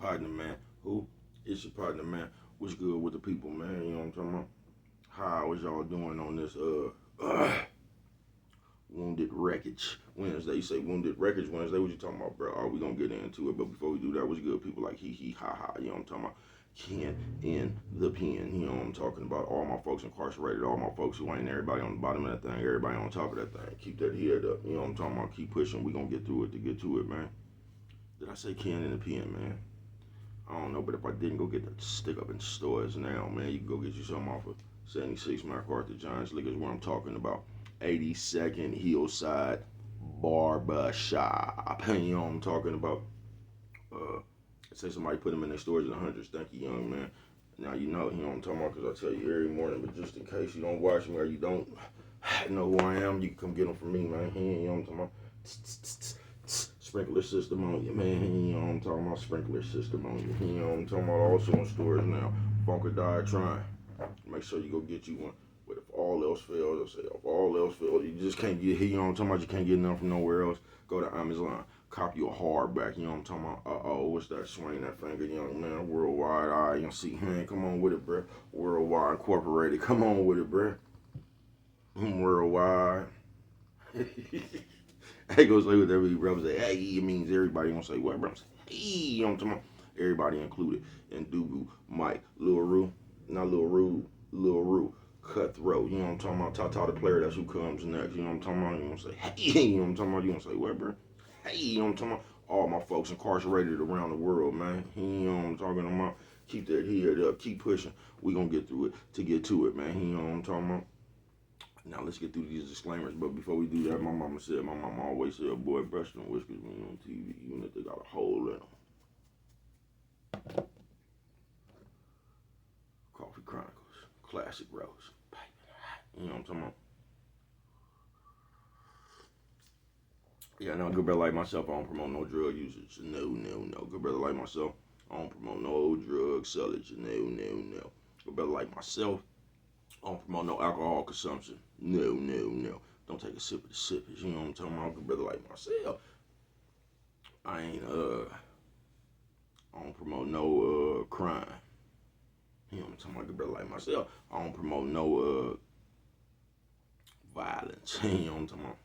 partner, man. Who? It's your partner, man. What's good with the people, man? You know what I'm talking about? How is y'all doing on this Wounded Wreckage Wednesday? You say Wounded Wreckage Wednesday? What you talking about, bro? Oh, we gonna get into it, but before we do that, what's good? People like hee hee ha ha. You know what I'm talking about? Ken in the pen. You know what I'm talking about? All my folks incarcerated, all my folks who ain't, everybody on the bottom of that thing, everybody on top of that thing. Keep that head up. You know what I'm talking about? Keep pushing. We gonna get through it to get to it, man. Did I say Ken in the pen, man? I don't know, but if I didn't, go get that stick up in stores now, man. You can go get you something off of 76 MacArthur Giants Liquor is what I'm talking about. 82nd Hillside Barber Shop. You know what I'm talking about? Uh, say somebody put them in their stores in the hundreds. Thank you, young man. Now you know what I'm talking about because I tell you every morning. But just in case you don't watch me or you don't know who I am, you can come get them from me, man. You know what I'm talking about? Sprinkler system on you, man. You know what I'm talking about? Sprinkler system on you. You know what I'm talking about? Also in stores now. Bunker Diatron. Make sure you go get you one. But if all else fails, I say if all else fails, you just can't get here. You know what I'm talking about? You can't get nothing from nowhere else. Go to Amazon. Cop you a hardback. You know what I'm talking about? What's that? Swing that finger, young man. Worldwide. All right, you see, man. Come on with it, bruh. Worldwide Incorporated. Come on with it, bruh. Worldwide. I go say whatever you brother say. Hey, it means everybody gonna say what, bro? Hey, you know what I'm talking about? Everybody included. And Dugu, Mike, Lil Rue, not Lil Rue, Lil Rue, Cutthroat. You know what I'm talking about? Tata the player. That's who comes next. You know what I'm talking about? You gonna say hey? You know what I'm talking about? You gonna say what, bro? Hey, you know what I'm talking about? All my folks incarcerated around the world, man. You know what I'm talking about? Keep that head up. Keep pushing. We gonna get through it to get to it, man. You know what I'm talking about? Now let's get through these disclaimers. But before we do that, my mama always said, boy, brush them whiskers when you're on TV, even if they got a hole in them. Coffee Chronicles, Classic Rose. You know what I'm talking about? Yeah, no, good brother like myself, I don't promote no drug usage. No. Good brother like myself, I don't promote no drug sellage. No. Good brother like myself, I don't promote no alcohol consumption. No. Don't take a sip of the sippers. You know what I'm talking about? Good brother like myself, I ain't I don't promote no crime. You know what I'm talking about? Good brother like myself, I don't promote no violence. You know what I'm talking about?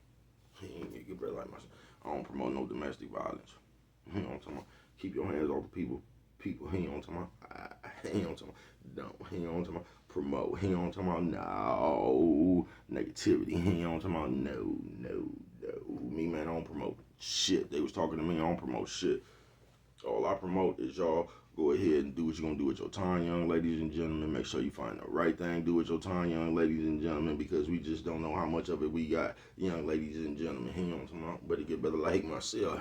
Good brother like myself, I don't promote no domestic violence. You know what I'm talking about? Keep your hands off the people. People, you know what I'm talking about? You know what I'm talking about? Don't, you know what I'm talking about? Promote, you know what I'm talking about? No. Negativity, you know what I'm talking about? No. Me, man, I don't promote shit. They was talking to me, I don't promote shit. All I promote is y'all go ahead and do what you're going to do with your time, young ladies and gentlemen. Make sure you find the right thing. Do with your time, young ladies and gentlemen, because we just don't know how much of it we got, young ladies and gentlemen. You know what I'm talking about? Better get better like myself.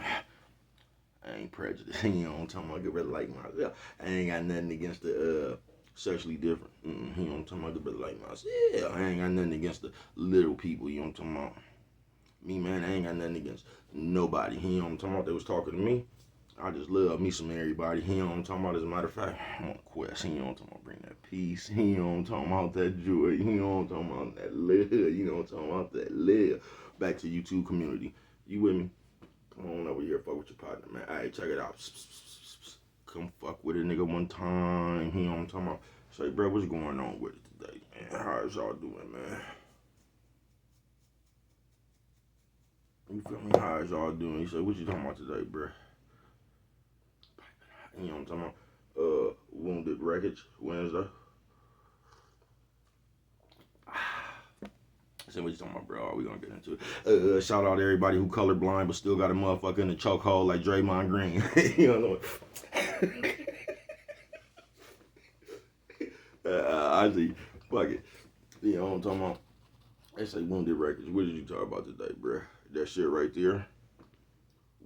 I ain't prejudiced. You know what I'm talking about? Get better like myself. I ain't got nothing against the sexually different. You know what I'm talking about? Get better like myself. I ain't got nothing against the little people. You know what I'm talking about? Me, man, I ain't got nothing against nobody. You know what I'm talking about? They was talking to me. I just love me some everybody. You know what I'm talking about? As a matter of fact, I'm on a quest. You know what I'm talking about? Bring that peace. You know what I'm talking about? That joy. You know what I'm talking about? That love. You know what I'm talking about? That love. Back to YouTube community. You with me? Come on over here, fuck with your partner, man. Alright, check it out. Come fuck with a nigga one time. You know what I'm talking about? Say, bro, what's going on with it today, man? How's y'all doing, man? You feel me? How's y'all doing? You say, what you talking about today, bro? You know what I'm talking about? Wounded Wreckage Wednesday. Say what you talking about, bro? We gonna get into it. Shout out to everybody who colorblind but still got a motherfucker in the chokehold like Draymond Green. You know what? I see. Fuck it. You know what I'm talking about? They say Wounded Wreckage. What did you talk about today, bro? That shit right there.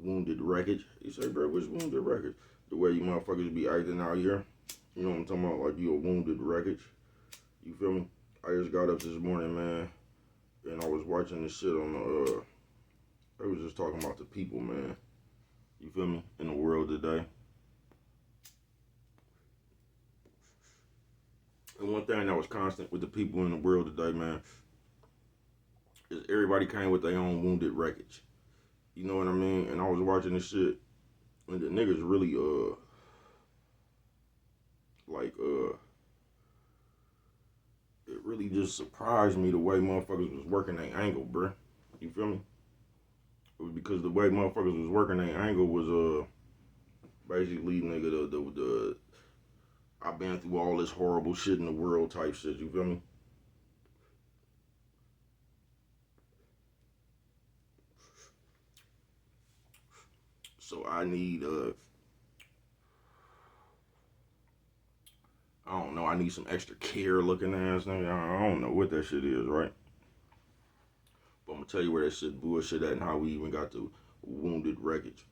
Wounded Wreckage. You say, bro, what's Wounded Wreckage? The way you motherfuckers be acting out here. You know what I'm talking about? Like you a wounded wreckage. You feel me? I just got up this morning, man, and I was watching this shit on the, they was just talking about the people, man. You feel me? In the world today. And one thing that was constant with the people in the world today, man, is everybody came with their own wounded wreckage. You know what I mean? And I was watching this shit, and the niggas really, like, it really just surprised me the way motherfuckers was working their angle, bruh. You feel me? It was because the way motherfuckers was working their angle was, basically, nigga, the I've been through all this horrible shit in the world type shit, you feel me? So I need, I don't know, I need some extra care looking ass nigga. I don't know what that shit is, right? But I'm gonna tell you where that shit bullshit at and how we even got to wounded wreckage.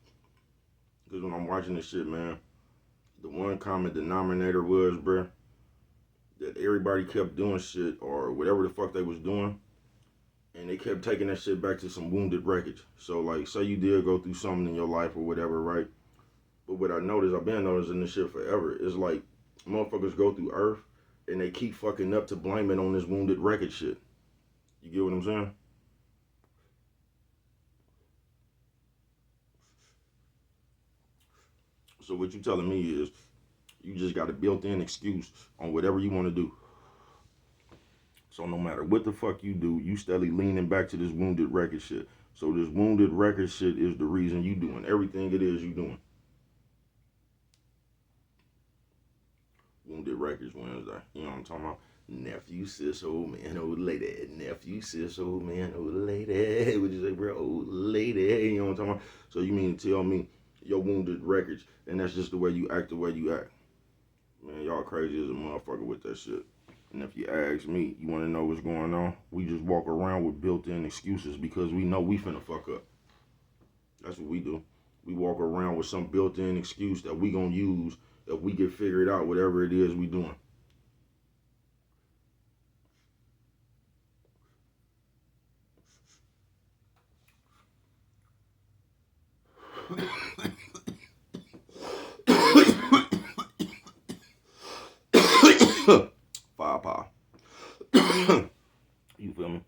Because when I'm watching this shit, man, the one common denominator was, bruh, that everybody kept doing shit or whatever the fuck they was doing, and they kept taking that shit back to some wounded wreckage. So, like, say you did go through something in your life or whatever, right? But what I noticed, I've been noticing this shit forever, is like, motherfuckers go through Earth, and they keep fucking up to blame it on this wounded wreckage shit. You get what I'm saying? So what you telling me is, you just got a built-in excuse on whatever you want to do. So no matter what the fuck you do, you steadily leaning back to this wounded record shit. So this wounded record shit is the reason you doing everything it is you doing. Wounded Records Wednesday. You know what I'm talking about? Nephew, sis, old man, old lady. Nephew, sis, old man, old lady. What you say, bro? Old lady. You know what I'm talking about? So you mean to tell me your wounded records, and that's just the way you act, the way you act? Man, y'all crazy as a motherfucker with that shit. And if you ask me, you want to know what's going on? We just walk around with built-in excuses because we know we finna fuck up. That's what we do. We walk around with some built-in excuse that we gonna use if we get figured out whatever it is we doing. Firepower. You feel me?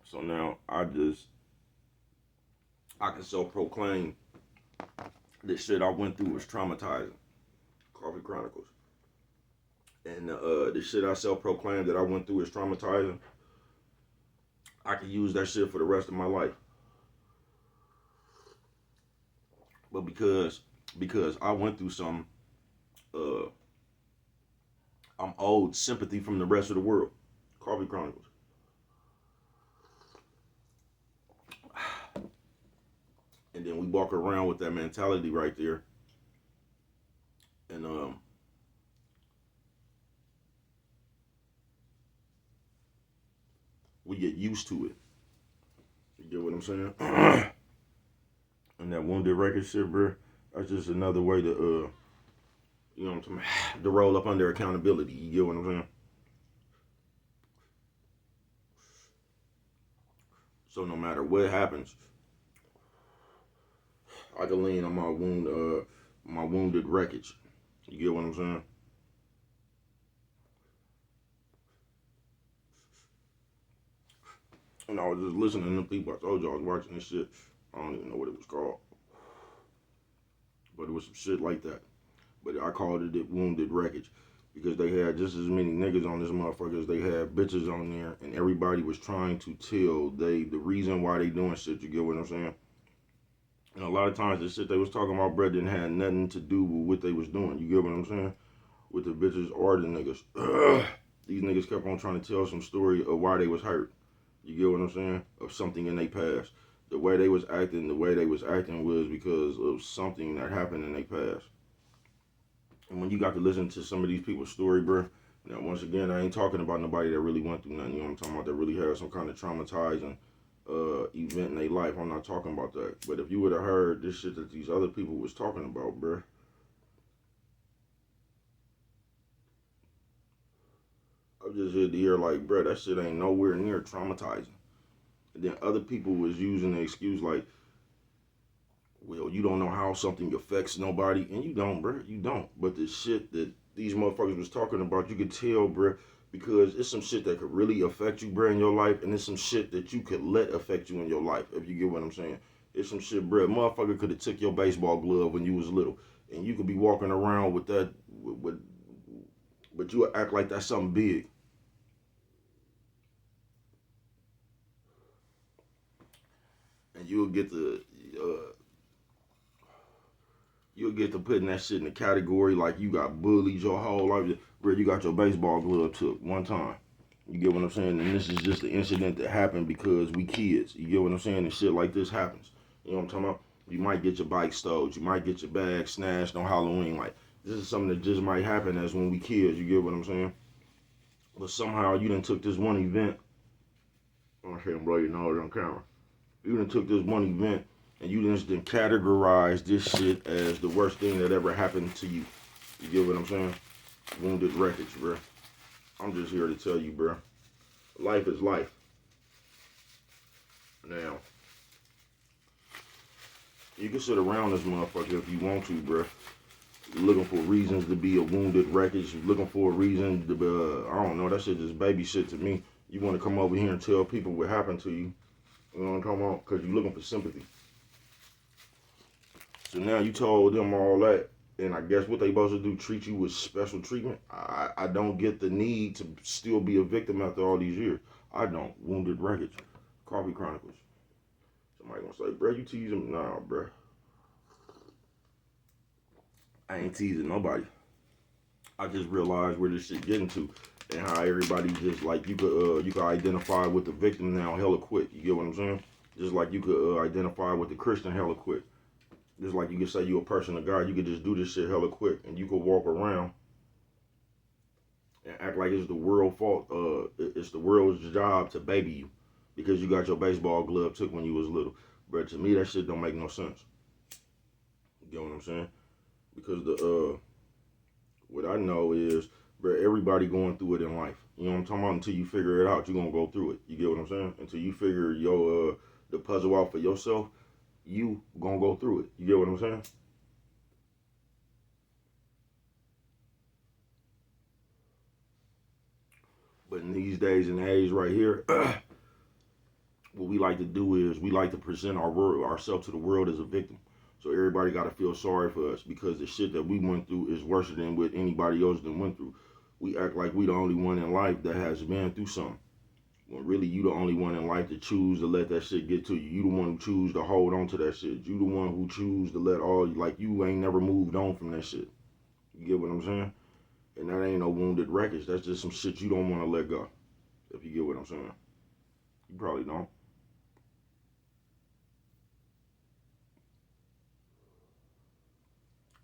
So now I can self-proclaim this shit I went through was traumatizing. Coffee Chronicles. And the shit I self-proclaimed that I went through is traumatizing. I can use that shit for the rest of my life. But because I went through some, I'm owed sympathy from the rest of the world. Coffee Chronicles. And then we walk around with that mentality right there. And we get used to it. You get what I'm saying? And that wounded record shit, bro, that's just another way to, you know what I'm talking about, to roll up under accountability. You get what I'm saying? So no matter what happens, I can lean on my wounded wreckage. You get what I'm saying? And I was just listening to people. I told you I was watching this shit. I don't even know what it was called, but it was some shit like that. But I called it wounded wreckage because they had just as many niggas on this motherfucker as they had bitches on there, and everybody was trying to tell the reason why they doing shit. You get what I'm saying? And a lot of times the shit they was talking about, bro, didn't have nothing to do with what they was doing. You get what I'm saying? With the bitches or the niggas. These niggas kept on trying to tell some story of why they was hurt. You get what I'm saying? Of something in their past. The way they was acting was because of something that happened in their past. And when you got to listen to some of these people's story, bro, now once again, I ain't talking about nobody that really went through nothing. You know what I'm talking about? That really had some kind of traumatizing event in their life. I'm not talking about that. But if you would have heard this shit that these other people was talking about, bro, I just hit the ear like, bro, that shit ain't nowhere near traumatizing. And then other people was using the excuse like, well, you don't know how something affects nobody, and you don't, bro. You don't. But the shit that these motherfuckers was talking about, you could tell, bro, because it's some shit that could really affect you, bro, in your life, and it's some shit that you could let affect you in your life, if you get what I'm saying. It's some shit, bro. Motherfucker could have took your baseball glove when you was little, and you could be walking around with that, but you act like that's something big. And uh, you'll get to putting that shit in the category like you got bullied your whole life. Bro, you got your baseball glove took one time. You get what I'm saying? And this is just an incident that happened because we kids. You get what I'm saying? And shit like this happens. You know what I'm talking about? You might get your bike stole. You might get your bag snatched on Halloween. Like, this is something that just might happen as when we kids. You get what I'm saying? But somehow you done took this one event. I'm going to blow your nose on camera. You done took this one event and you just done categorized this shit as the worst thing that ever happened to you. You get what I'm saying? Wounded wreckage, bro. I'm just here to tell you, bro. Life is life. Now, you can sit around this motherfucker if you want to, bro. You're looking for reasons to be a wounded wreckage. You're looking for a reason to be, I don't know, that shit just baby shit to me. You want to come over here and tell people what happened to you. You know what I'm talking about? Because you're looking for sympathy. So now you told them all that, and I guess what they supposed to do, treat you with special treatment? I don't get the need to still be a victim after all these years. I don't. Wounded wreckage. Coffee Chronicles. Somebody gonna say, bro, you teasing? Nah, bro. I ain't teasing nobody. I just realized where this shit getting to, and how everybody just like you could identify with the victim now hella quick. You get what I'm saying? Just like you could identify with the Christian hella quick. Just like you could say you a person of God, you could just do this shit hella quick, and you could walk around and act like it's the world's fault. It's the world's job to baby you because you got your baseball glove took when you was little. But to me, that shit don't make no sense. You get what I'm saying? Because what I know is, bro, everybody going through it in life. You know what I'm talking about? Until you figure it out, you're gonna go through it. You get what I'm saying? Until you figure your the puzzle out for yourself, you gonna go through it. You get what I'm saying? But in these days and age right here, what we like to do is we like to present ourselves to the world as a victim. So everybody got to feel sorry for us because the shit that we went through is worse than what anybody else done went through. We act like we the only one in life that has been through something. When really you the only one in life to choose to let that shit get to you. You the one who choose to hold on to that shit. You the one who choose to let all, like you ain't never moved on from that shit. You get what I'm saying? And that ain't no wounded wreckage. That's just some shit you don't want to let go. If you get what I'm saying. You probably don't.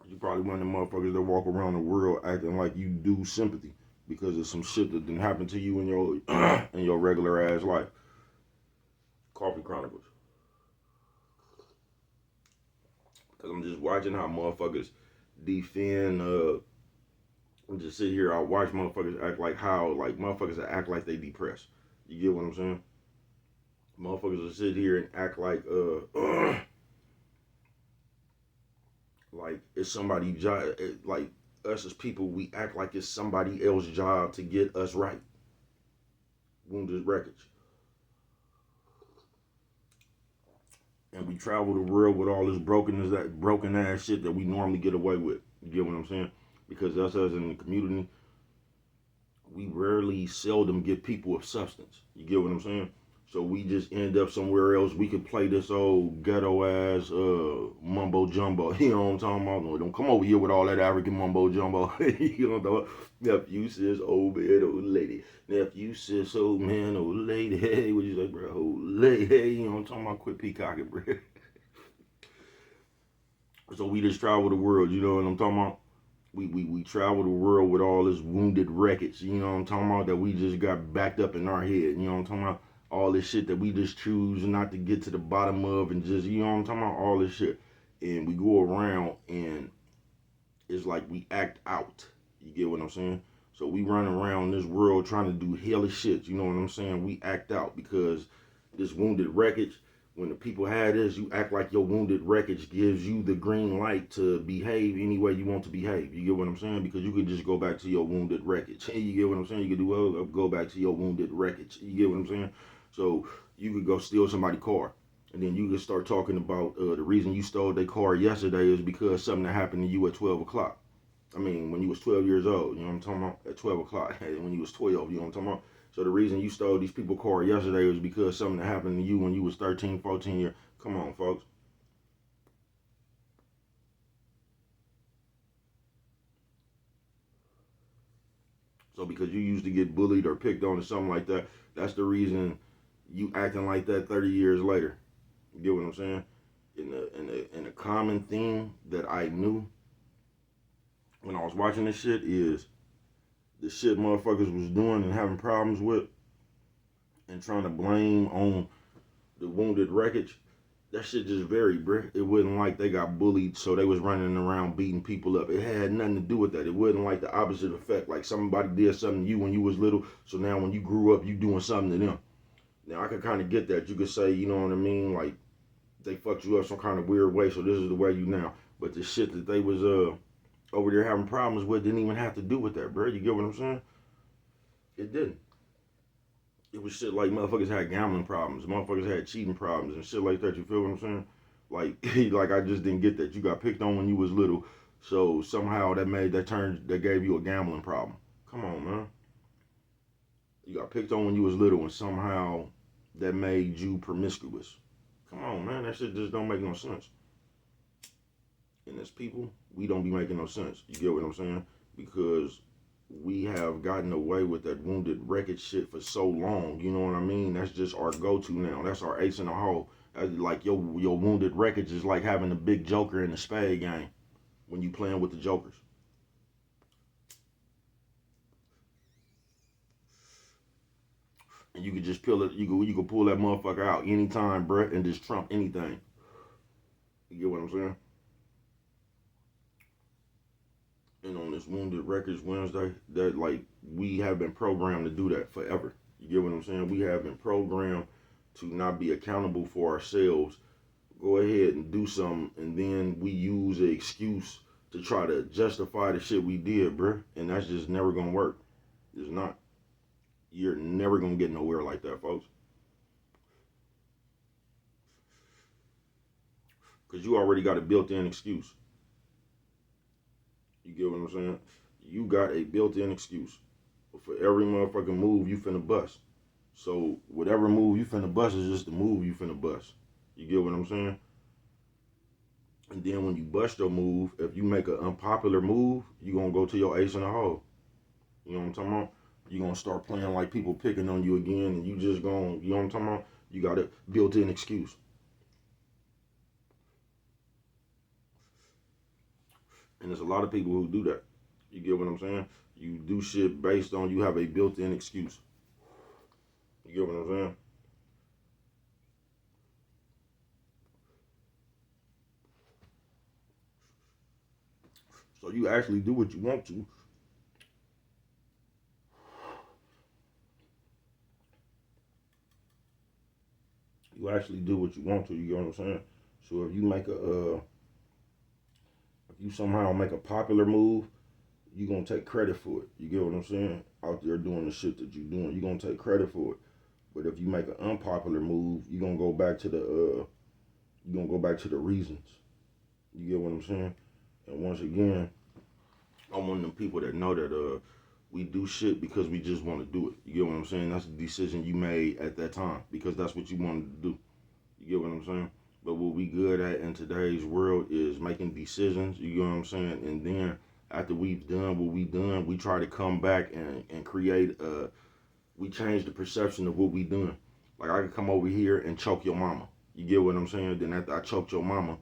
You probably one of them motherfuckers that walk around the world acting like you do sympathy because of some shit that didn't happen to you in your in your regular ass life. Coffee Chronicles. Because I'm just watching how motherfuckers defend. I'm just sit here. I watch motherfuckers act like how like motherfuckers that act like they depressed. You get what I'm saying? Motherfuckers will sit here and act like like it's somebody's job. Like us as people, we act like it's somebody else's job to get us right. Wounded wreckage. And we travel the world with all this broken ass shit that we normally get away with. You get what I'm saying? Because us as in the community, we rarely, seldom get people of substance. You get what I'm saying? So we just end up somewhere else. We could play this old ghetto ass mumbo jumbo. You know what I'm talking about? No, don't come over here with all that African mumbo jumbo. You know what I'm talking about? Nephew says old man, old lady. Nephew says old man, old lady. Hey, what you say, bro? Old lady. Hey, you know what I'm talking about? Quit peacocking, bro. So we just travel the world. You know what I'm talking about? We travel the world with all this wounded wreckage, you know what I'm talking about, that we just got backed up in our head, you know what I'm talking about? All this shit that we just choose not to get to the bottom of and just, you know what I'm talking about? All this shit. And we go around and it's like we act out. You get what I'm saying? So we run around this world trying to do hellish shit, you know what I'm saying? We act out because this wounded wreckage, when the people have this, you act like your wounded wreckage gives you the green light to behave any way you want to behave. You get what I'm saying? Because you could just go back to your wounded wreckage. You get what I'm saying? You could do go back to your wounded wreckage. You get what I'm saying? So you could go steal somebody's car. And then you could start talking about the reason you stole their car yesterday is because something that happened to you at 12 o'clock. I mean, when you was 12 years old, you know what I'm talking about? At 12 o'clock, when you was 12, you know what I'm talking about? So the reason you stole these people's car yesterday was because something that happened to you when you was 13, 14 years. Come on, folks. So because you used to get bullied or picked on or something like that, that's the reason you acting like that 30 years later. You get what I'm saying? In a common theme that I knew when I was watching this shit is the shit motherfuckers was doing and having problems with and trying to blame on the wounded wreckage. That shit just varied, bruh. It wasn't like they got bullied, so they was running around beating people up. It had nothing to do with that. It wasn't like the opposite effect, like somebody did something to you when you was little, so now when you grew up, you doing something to them. Now I could kind of get that. You could say, you know what I mean, like they fucked you up some kind of weird way, so this is the way you now. But the shit that they was over there having problems with didn't even have to do with that, bro. You get what I'm saying? It didn't. It was shit like motherfuckers had gambling problems, motherfuckers had cheating problems and shit like that. You feel what I'm saying? Like, like I just didn't get that. You got picked on when you was little, so somehow that gave you a gambling problem. Come on, man. You got picked on when you was little, and somehow that made you promiscuous. Come on, man. That shit just don't make no sense. And as people, we don't be making no sense. You get what I'm saying? Because we have gotten away with that wounded wreckage shit for so long. You know what I mean? That's just our go-to now. That's our ace in the hole. Like your wounded wreckage is like having a big joker in the spade game when you playing with the jokers. And you could just peel it. You could pull that motherfucker out anytime, bruh, and just trump anything. You get what I'm saying? And on this Wounded Records Wednesday, that like we have been programmed to do that forever. You get what I'm saying? We have been programmed to not be accountable for ourselves. Go ahead and do something, and then we use an excuse to try to justify the shit we did, bruh. And that's just never gonna work. It's not. You're never gonna get nowhere like that, folks. Because you already got a built-in excuse. You get what I'm saying? You got a built-in excuse. For every motherfucking move you finna bust. So whatever move you finna bust is just the move you finna bust. You get what I'm saying? And then when you bust your move, if you make an unpopular move, you gonna go to your ace in the hole. You know what I'm talking about? You gonna start playing like people picking on you again, and you just gonna, you know what I'm talking about? You got a built-in excuse. And there's a lot of people who do that. You get what I'm saying? You do shit based on you have a built-in excuse. You get what I'm saying? So you actually do what you want to. You actually do what you want to. You get what I'm saying? So if you somehow make a popular move, you gonna take credit for it. You get what I'm saying? Out there doing the shit that you're doing, you gonna take credit for it. But if you make an unpopular move, you gonna go back to the reasons. You get what I'm saying? And once again, I'm one of them people that know that we do shit because we just want to do it. You get what I'm saying? That's the decision you made at that time because that's what you wanted to do. You get what I'm saying? But what we good at in today's world is making decisions. You get what I'm saying? And then after we've done what we done, we try to come back and create we change the perception of what we doing. Like I could come over here and choke your mama. You get what I'm saying? Then after I choked your mama,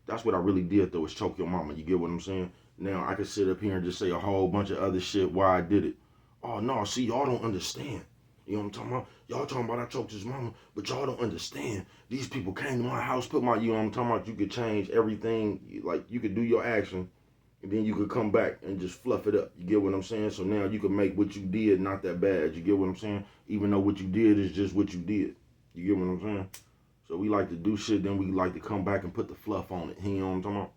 that's what I really did though, is choke your mama. You get what I'm saying? Now I could sit up here and just say a whole bunch of other shit why I did it. Oh no, see y'all don't understand. You know what I'm talking about? Y'all talking about I choked his mama, but y'all don't understand. These people came to my house, put my, you know what I'm talking about? You could change everything, like you could do your action, and then you could come back and just fluff it up. You get what I'm saying? So now you can make what you did not that bad. You get what I'm saying? Even though what you did is just what you did. You get what I'm saying? So we like to do shit, then we like to come back and put the fluff on it. You know what I'm talking about?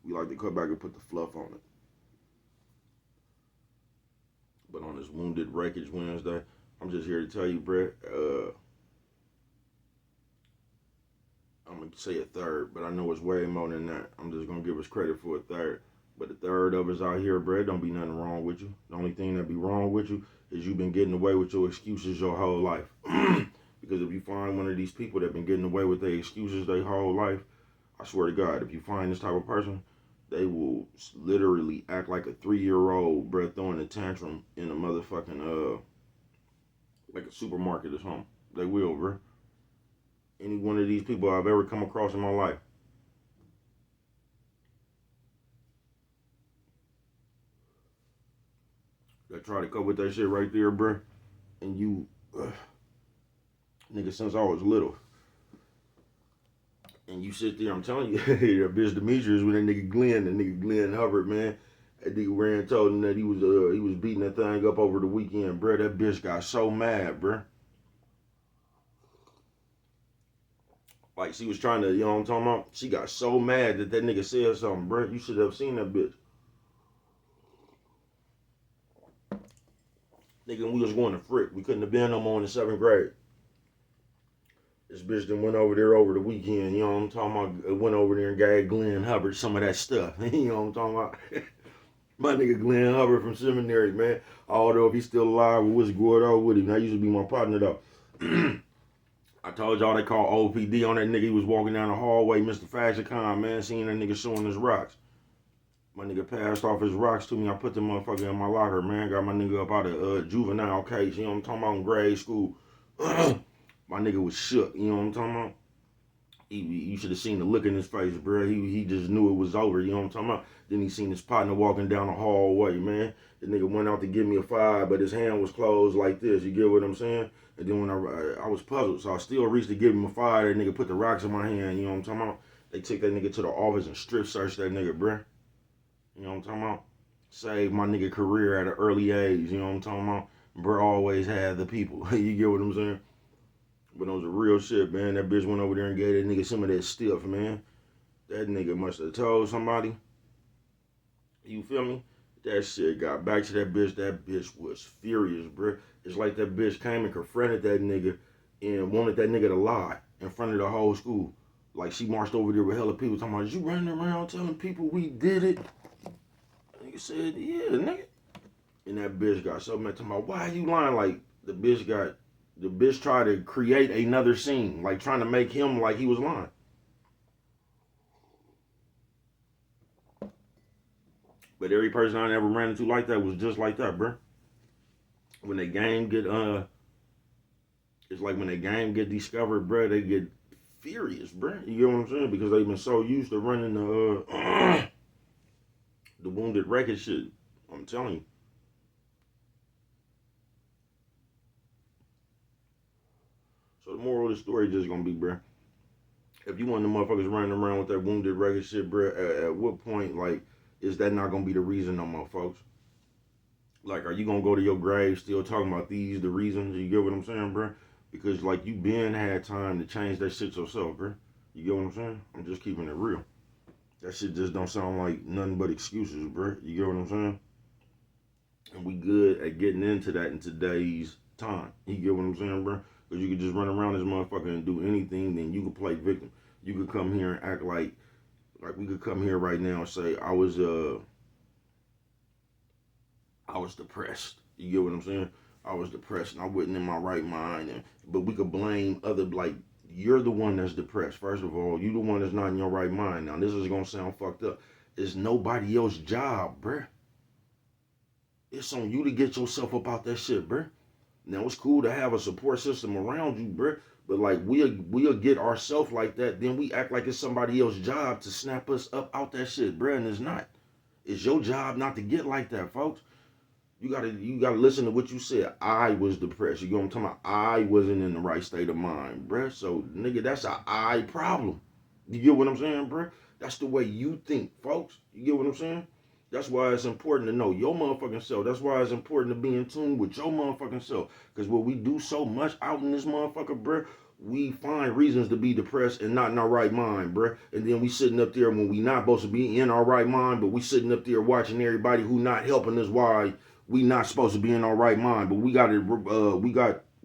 We like to come back and put the fluff on it. But on this Wounded Wreckage Wednesday, I'm just here to tell you, Brett, I'm gonna say a third, but I know it's way more than that. I'm just gonna give us credit for a third. But a third of us out here, bro, don't be nothing wrong with you. The only thing that be wrong with you is you've been getting away with your excuses your whole life. Because if you find one of these people that been getting away with their excuses their whole life, I swear to God, if you find this type of person, they will literally act like a 3-year-old, bro, throwing a tantrum in a motherfucking like a supermarket or something. They will, bro. Any one of these people I've ever come across in my life. That try to cover that shit right there, bro. And you, nigga, since I was little. And you sit there, I'm telling you, that bitch Demetrius with that nigga Glenn Hubbard, man. That nigga ran and told him that he was beating that thing up over the weekend, bro. That bitch got so mad, bro. Like she was trying to, you know what I'm talking about? She got so mad that nigga said something, bro. You should have seen that bitch. Nigga, we was going to Frick. We couldn't have been no more in the 7th grade. This bitch then went over there over the weekend, you know what I'm talking about? Went over there and gave Glenn Hubbard some of that stuff. You know what I'm talking about? My nigga Glenn Hubbard from seminary, man. Although if he's still alive, we was going on with him. That used to be my partner though. I told y'all they called OPD on that nigga. He was walking down the hallway, Mr. Fashion Con, man, seeing that nigga showing his rocks. My nigga passed off his rocks to me. I put the motherfucker in my locker, man. Got my nigga up out of juvenile case. You know what I'm talking about? In grade school. My nigga was shook. You know what I'm talking about? You should have seen the look in his face, bro. He just knew it was over. You know what I'm talking about? Then he seen his partner walking down the hallway, man. The nigga went out to give me a 5, but his hand was closed like this. You get what I'm saying? And then when I was puzzled, so I still reached to give him a 5. That nigga put the rocks in my hand. You know what I'm talking about? They took that nigga to the office and strip searched that nigga, bro. You know what I'm talking about? Saved my nigga career at an early age. You know what I'm talking about? Bro always had the people. You get what I'm saying? But on the real shit, man, that bitch went over there and gave that nigga some of that stuff, man. That nigga must have told somebody. You feel me? That shit got back to that bitch. That bitch was furious, bro. It's like that bitch came and confronted that nigga and wanted that nigga to lie in front of the whole school. Like she marched over there with hella people talking about, you running around telling people we did it? Nigga said, yeah, nigga. And that bitch got so mad talking about, why are you lying? Like the bitch tried to create another scene, like trying to make him like he was lying. But every person I ever ran into like that was just like that, bro. When the game get it's like when the game get discovered, bro, they get furious, bro. You get what I'm saying? Because they've been so used to running the wounded Wreckage shit. I'm telling you. So the moral of the story just gonna be, bro, if you want the motherfuckers running around with that wounded Wreckage shit, bro, at what point, like, is that not gonna be the reason no more, folks? Like, are you gonna go to your grave still talking about the reasons? You get what I'm saying, bro? Because, like, you been had time to change that shit yourself, bro. You get what I'm saying? I'm just keeping it real. That shit just don't sound like nothing but excuses, bro. You get what I'm saying? And we good at getting into that in today's time. You get what I'm saying, bro? Because you could just run around this motherfucker and do anything, then you could play victim. You could come here and act like we could come here right now and say I was depressed. You get what I'm saying? I was depressed and I wasn't in my right mind. But we could blame other, like, you're the one that's depressed. First of all, you the one that's not in your right mind. Now, this is going to sound fucked up. It's nobody else's job, bruh. It's on you to get yourself up out that shit, bruh. Now, it's cool to have a support system around you, bruh. But, like, we'll get ourselves like that. Then we act like it's somebody else's job to snap us up out that shit, bruh. And it's not. It's your job not to get like that, folks. You gotta listen to what you said. I was depressed. You know what I'm talking about? I wasn't in the right state of mind, bruh. So, nigga, that's a I problem. You get what I'm saying, bruh? That's the way you think, folks. You get what I'm saying? That's why it's important to know your motherfucking self. That's why it's important to be in tune with your motherfucking self. Because what we do so much out in this motherfucker, bruh, we find reasons to be depressed and not in our right mind, bruh. And then we sitting up there when we not supposed to be in our right mind, but we sitting up there watching everybody who not helping us why we not supposed to be in our right mind. But we got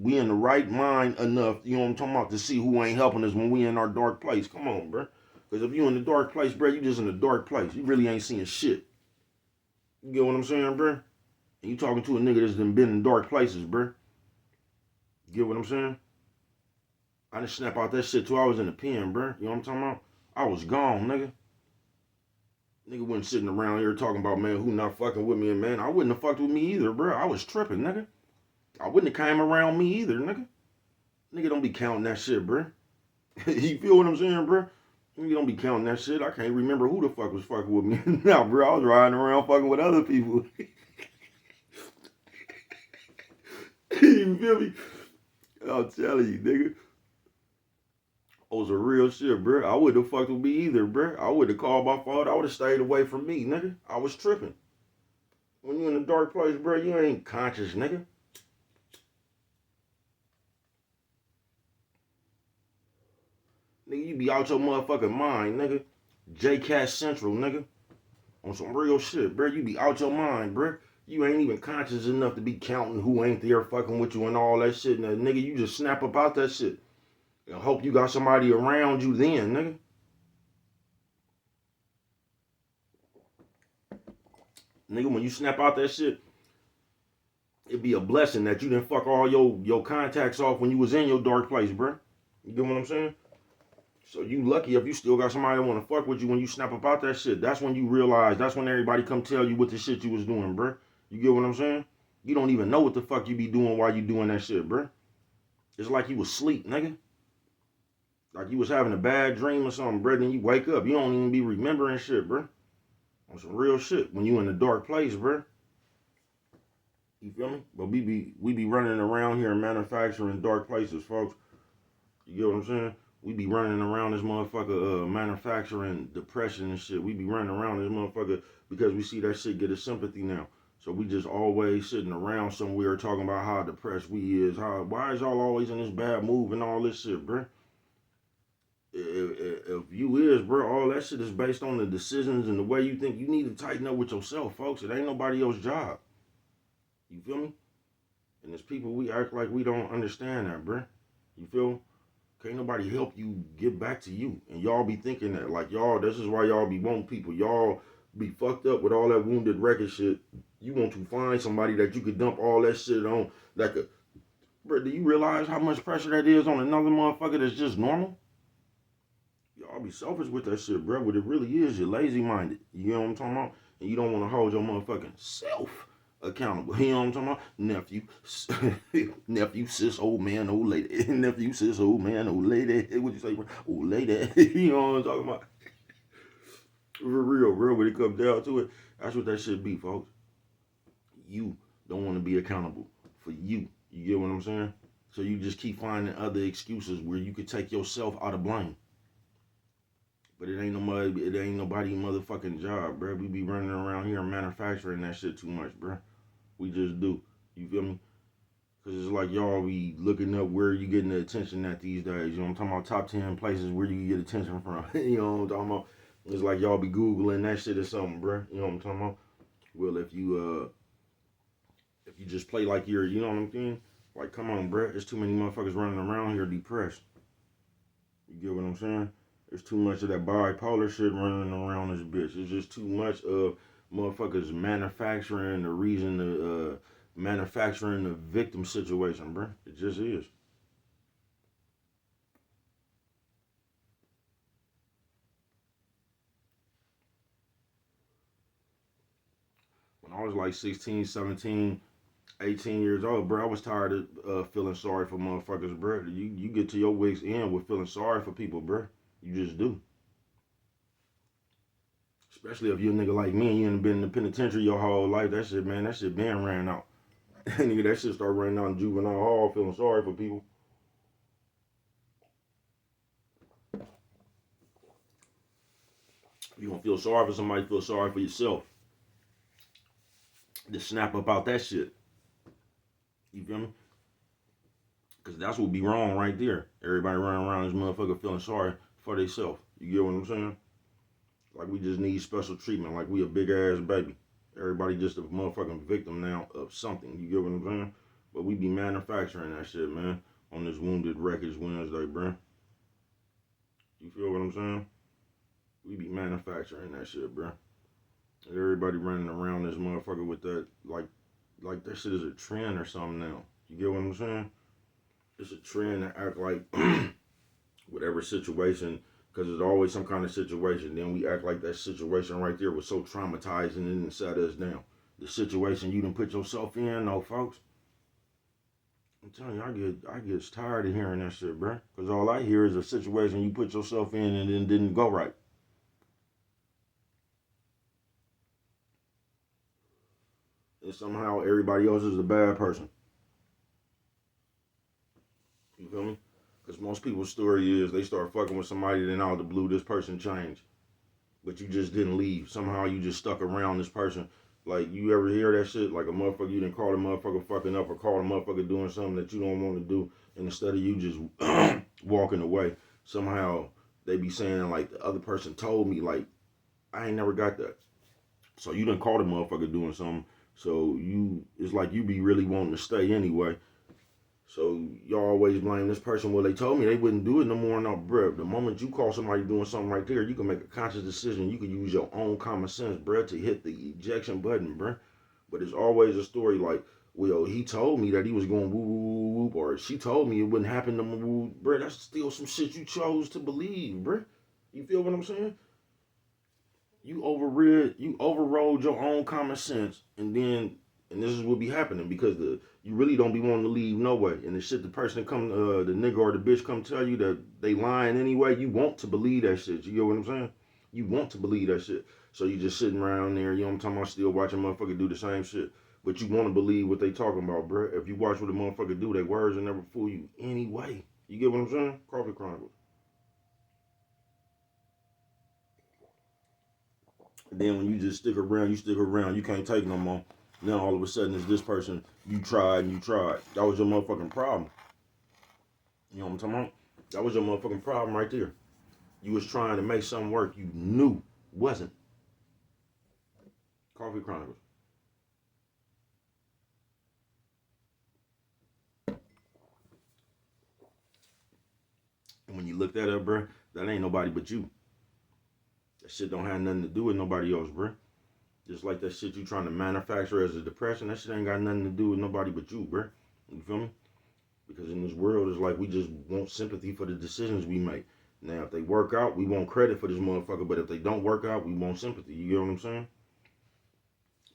We in the right mind enough, you know what I'm talking about, to see who ain't helping us when we in our dark place. Come on, bro. Because if you in the dark place, bro, you just in a dark place. You really ain't seeing shit. You get what I'm saying, bro? And you talking to a nigga that's been in dark places, bro. You get what I'm saying? I didn't snap out that shit till I was in the pen, bro. You know what I'm talking about? I was gone, nigga. Nigga wasn't sitting around here talking about, man, who not fucking with me, and man, I wouldn't have fucked with me either, bro. I was tripping, nigga. I wouldn't have came around me either, nigga. Nigga don't be counting that shit, bro. You feel what I'm saying, bro? Nigga don't be counting that shit. I can't remember who the fuck was fucking with me. Nah, bro, I was riding around fucking with other people. You feel me? I'm telling you, nigga. That was a real shit, bro. I wouldn't have fucked with me either, bro. I would have called my phone. I would have stayed away from me, nigga. I was tripping. When you in a dark place, bro, you ain't conscious, nigga. Nigga, you be out your motherfucking mind, nigga. J-Cat Central, nigga. On some real shit, bro. You be out your mind, bro. You ain't even conscious enough to be counting who ain't there fucking with you and all that shit. And nigga, you just snap about that shit. And hope you got somebody around you then, nigga. Nigga, when you snap out that shit, it'd be a blessing that you didn't fuck all your contacts off when you was in your dark place, bro. You get what I'm saying? So you lucky if you still got somebody that want to fuck with you when you snap about that shit. That's when you realize, that's when everybody come tell you what the shit you was doing, bro. You get what I'm saying? You don't even know what the fuck you be doing while you doing that shit, bro. It's like you was asleep, nigga. Like you was having a bad dream or something, bro. Then you wake up. You don't even be remembering shit, bro. On some real shit. When you in a dark place, bro. You feel me? But we be running around here manufacturing dark places, folks. You get what I'm saying? We be running around this motherfucker manufacturing depression and shit. We be running around this motherfucker because we see that shit get a sympathy now. So we just always sitting around somewhere talking about how depressed we is. Why is y'all always in this bad mood and all this shit, bro? If you is, bro, all that shit is based on the decisions and the way you think. You need to tighten up with yourself, folks. It ain't nobody else's job. You feel me? And there's people, we act like we don't understand that, bro. You feel? Can't nobody help you get back to you. And y'all be thinking that, like, y'all, this is why y'all be wanting people. Y'all be fucked up with all that wounded Wreckage shit. You want to find somebody that you could dump all that shit on. Like, bro, do you realize how much pressure that is on another motherfucker that's just normal? Y'all be selfish with that shit, bro. What it really is, you're lazy-minded. You know what I'm talking about? And you don't want to hold your motherfucking self accountable. You know what I'm talking about? Nephew, nephew, sis, old man, old lady. Nephew, sis, old man, old lady. What you say, bro? Old lady. You know what I'm talking about? For real, bro. When it comes down to it, that's what that shit be, folks. You don't want to be accountable for you. You get what I'm saying? So you just keep finding other excuses where you could take yourself out of blame. But it ain't nobody motherfucking job, bro. We be running around here manufacturing that shit too much, bro. We just do. You feel me? Because it's like y'all be looking up where you getting the attention at these days. You know what I'm talking about? Top 10 places where you can get attention from. You know what I'm talking about? It's like y'all be Googling that shit or something, bro. You know what I'm talking about? Well, if you just play like you're, you know what I'm saying? Like, come on, bro. There's too many motherfuckers running around here depressed. You get what I'm saying? There's too much of that bipolar shit running around this bitch. It's just too much of motherfuckers manufacturing the reason to manufacturing the victim situation, bro. It just is. When I was like 16, 17, 18 years old, bro, I was tired of feeling sorry for motherfuckers, bro. You get to your wig's end with feeling sorry for people, bro. You just do. Especially if you're a nigga like me and you ain't been in the penitentiary your whole life. That shit, man, that shit been ran out. Nigga, that shit start running out in juvenile hall, feeling sorry for people. You gonna feel sorry for somebody, feel sorry for yourself. Just snap about that shit. You feel me? Because that's what be wrong right there. Everybody running around this motherfucker feeling sorry for themselves. You get what I'm saying? Like we just need special treatment. Like we a big ass baby. Everybody just a motherfucking victim now of something. You get what I'm saying? But we be manufacturing that shit, man, on this Wounded Wreckage Wednesday, bruh. You feel what I'm saying? We be manufacturing that shit, bruh. Everybody running around this motherfucker with that, like that shit is a trend or something now. You get what I'm saying? It's a trend to act like whatever situation, because there's always some kind of situation. Then we act like that situation right there was so traumatizing and it set us down. The situation you done put yourself in, no, folks. I'm telling you, I get tired of hearing that shit, bro. Because all I hear is a situation you put yourself in and then didn't go right. And somehow everybody else is a bad person. You feel me? Because most people's story is they start fucking with somebody, then out of the blue, this person changed. But you just didn't leave. Somehow you just stuck around this person. Like, you ever hear that shit? Like a motherfucker, you didn't call a motherfucker fucking up or call a motherfucker doing something that you don't want to do. And instead of you just walking away, somehow they be saying, like, the other person told me, like, I ain't never got that. So you done caught a motherfucker doing something. So it's like you be really wanting to stay anyway. So y'all always blame this person. Well, they told me they wouldn't do it no more. No, bruh. The moment you call somebody doing something right there, you can make a conscious decision. You can use your own common sense, bruh, to hit the ejection button, bruh. But it's always a story like, well, he told me that he was going whoop, whoop, whoop, or she told me it wouldn't happen to me, bruh. That's still some shit you chose to believe, bruh. You feel what I'm saying? You overrode your own common sense, and this is what be happening because you really don't be wanting to leave no way. And the shit the person come, the nigga or the bitch come tell you that they lying anyway, you want to believe that shit. You get what I'm saying? You want to believe that shit. So you just sitting around there, you know what I'm talking about, still watching motherfucker do the same shit. But you want to believe what they talking about, bruh. If you watch what a motherfucker do, their words will never fool you anyway. You get what I'm saying? Coffee Chronicles. And then when you just stick around, you can't take no more. Now all of a sudden it's this person, you tried and you tried. That was your motherfucking problem. You know what I'm talking about? That was your motherfucking problem right there. You was trying to make something work you knew wasn't. Coffee Chronicles. And when you look that up, bruh, that ain't nobody but you. That shit don't have nothing to do with nobody else, bruh. Just like that shit you trying to manufacture as a depression, that shit ain't got nothing to do with nobody but you, bruh. You feel me? Because in this world, it's like we just want sympathy for the decisions we make. Now, if they work out, we want credit for this motherfucker. But if they don't work out, we want sympathy. You get what I'm saying?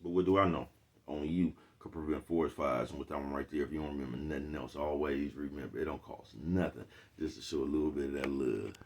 But what do I know? Only you could prevent forest fires. And with that one right there, if you don't remember nothing else, always remember it don't cost nothing just to show a little bit of that love.